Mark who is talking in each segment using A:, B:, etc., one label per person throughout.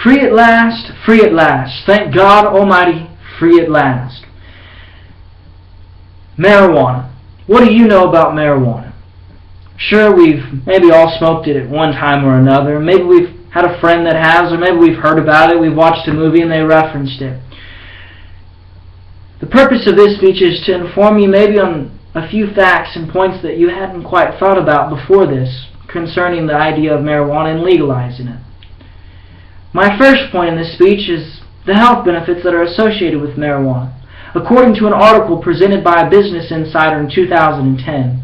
A: Free at last, free at last. Thank God Almighty, free at last. Marijuana. What do you know about marijuana? Sure, we've maybe all smoked it at one time or another. Maybe we've had a friend that has, or maybe we've heard about it. We've watched a movie and they referenced it. The purpose of this speech is to inform you maybe on a few facts and points that you hadn't quite thought about before this concerning the idea of marijuana and legalizing it. My first point in this speech is the health benefits that are associated with marijuana. According to an article presented by a Business Insider in 2010,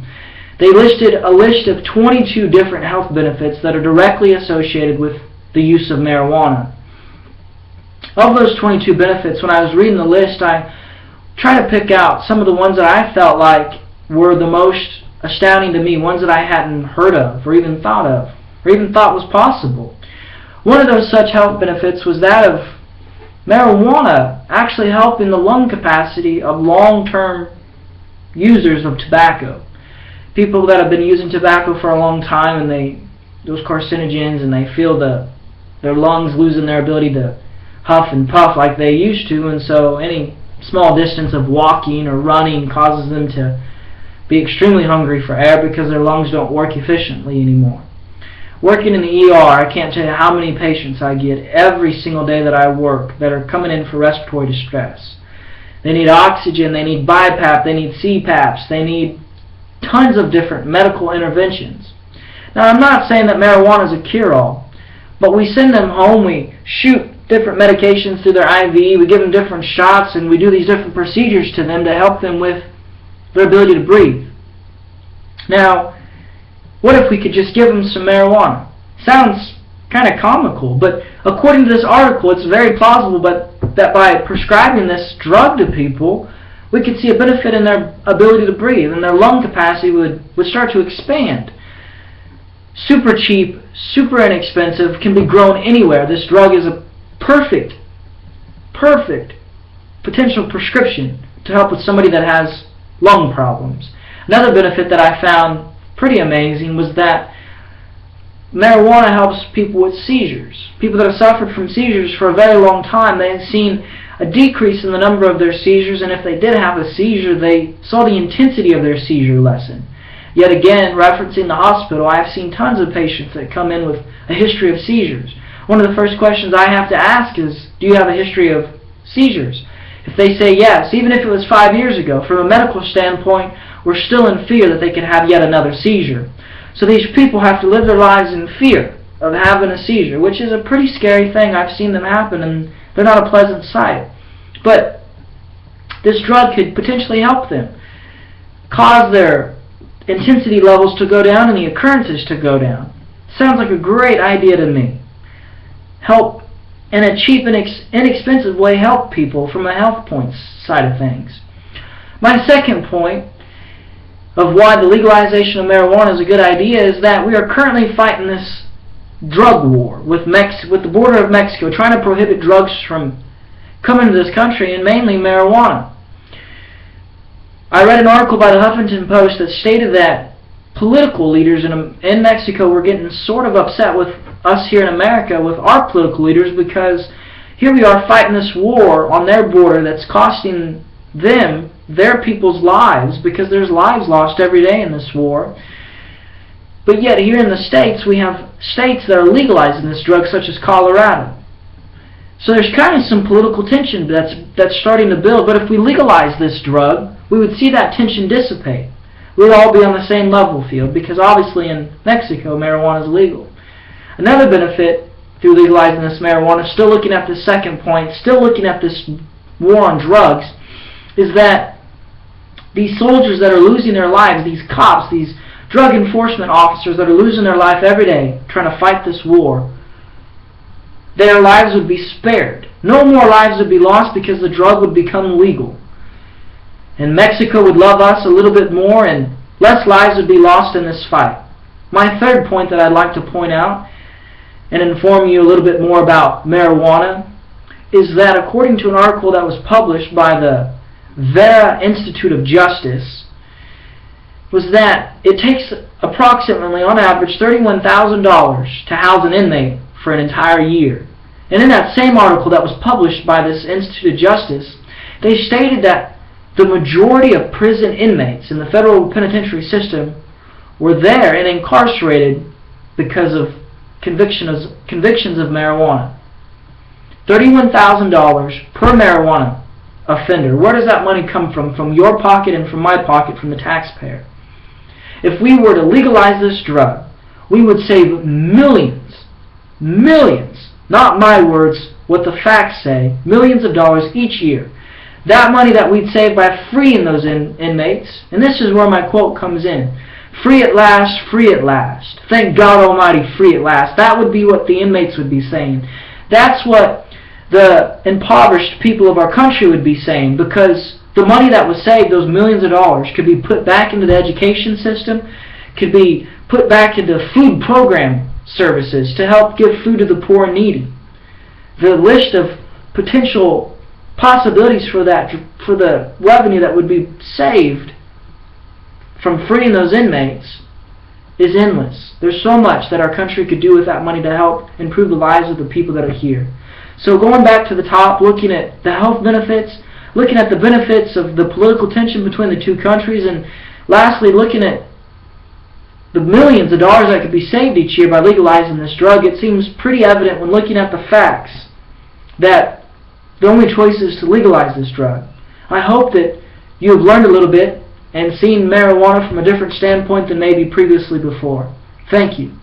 A: they listed a list of 22 different health benefits that are directly associated with the use of marijuana. Of those 22 benefits, when I was reading the list, I tried to pick out some of the ones that I felt like were the most astounding to me, ones that I hadn't heard of or even thought was possible. One of those such health benefits was that of marijuana actually helping the lung capacity of long-term users of tobacco. People that have been using tobacco for a long time and those carcinogens, and they feel their lungs losing their ability to huff and puff like they used to, and so any small distance of walking or running causes them to be extremely hungry for air because their lungs don't work efficiently anymore. Working in the ER, I can't tell you how many patients I get every single day that I work that are coming in for respiratory distress. They need oxygen, they need BiPAP, they need CPAPs, they need tons of different medical interventions. Now, I'm not saying that marijuana is a cure-all, but we send them home, we shoot different medications through their IV, we give them different shots, and we do these different procedures to them to help them with their ability to breathe. Now, what if we could just give them some marijuana? Sounds kind of comical, but according to this article, it's very plausible that by prescribing this drug to people, we could see a benefit in their ability to breathe, and their lung capacity would start to expand. Super cheap, super inexpensive, can be grown anywhere. This drug is a perfect potential prescription to help with somebody that has lung problems. Another benefit that I found pretty amazing was that marijuana helps people with seizures. People that have suffered from seizures for a very long time, they had seen a decrease in the number of their seizures, and if they did have a seizure, they saw the intensity of their seizure lessen. Yet again, referencing the hospital, I've seen tons of patients that come in with a history of seizures. One of the first questions I have to ask is, do you have a history of seizures? If they say yes, even if it was 5 years ago, from a medical standpoint, we're still in fear that they could have yet another seizure. So these people have to live their lives in fear of having a seizure, which is a pretty scary thing. I've seen them happen, and they're not a pleasant sight. But this drug could potentially help them, cause their intensity levels to go down and the occurrences to go down. Sounds like a great idea to me. Help in a cheap and inexpensive way, help people from a health point side of things. My second point of why the legalization of marijuana is a good idea is that we are currently fighting this drug war with the border of Mexico, trying to prohibit drugs from coming to this country, and mainly marijuana. I read an article by the Huffington Post that stated that political leaders in Mexico were getting sort of upset with us here in America, with our political leaders, because here we are fighting this war on their border that's costing them, their people's lives, because there's lives lost every day in this war. But yet here in the States, we have states that are legalizing this drug, such as Colorado. So there's kind of some political tension that's starting to build. But if we legalize this drug, we would see that tension dissipate. We'd all be on the same level field, because obviously in Mexico, marijuana is legal. Another benefit through legalizing this marijuana, still looking at the second point, still looking at this war on drugs, is that these soldiers that are losing their lives, these cops, these drug enforcement officers that are losing their life every day trying to fight this war, their lives would be spared. No more lives would be lost because the drug would become legal. And Mexico would love us a little bit more, and less lives would be lost in this fight. My third point that I'd like to point out and inform you a little bit more about marijuana is that according to an article that was published by the Vera Institute of Justice, was that it takes approximately, on average, $31,000 to house an inmate for an entire year. And in that same article that was published by this Institute of Justice, they stated that the majority of prison inmates in the federal penitentiary system were there and incarcerated because of convictions of marijuana. $31,000 per marijuana offender. Where does that money come from? From your pocket and from my pocket, from the taxpayer. If we were to legalize this drug, we would save millions, not my words, what the facts say, millions of dollars each year. That money that we'd save by freeing those inmates, and this is where my quote comes in, free at last, free at last. Thank God Almighty, free at last. That would be what the inmates would be saying. That's what the impoverished people of our country would be saying, because the money that was saved, those millions of dollars, could be put back into the education system, could be put back into food program services to help give food to the poor and needy. The list of potential possibilities for the revenue that would be saved from freeing those inmates is endless. There's so much that our country could do with that money to help improve the lives of the people that are here. So going back to the top, looking at the health benefits, looking at the benefits of the political tension between the two countries, and lastly looking at the millions of dollars that could be saved each year by legalizing this drug, it seems pretty evident when looking at the facts that the only choice is to legalize this drug. I hope that you have learned a little bit and seen marijuana from a different standpoint than maybe previously before. Thank you.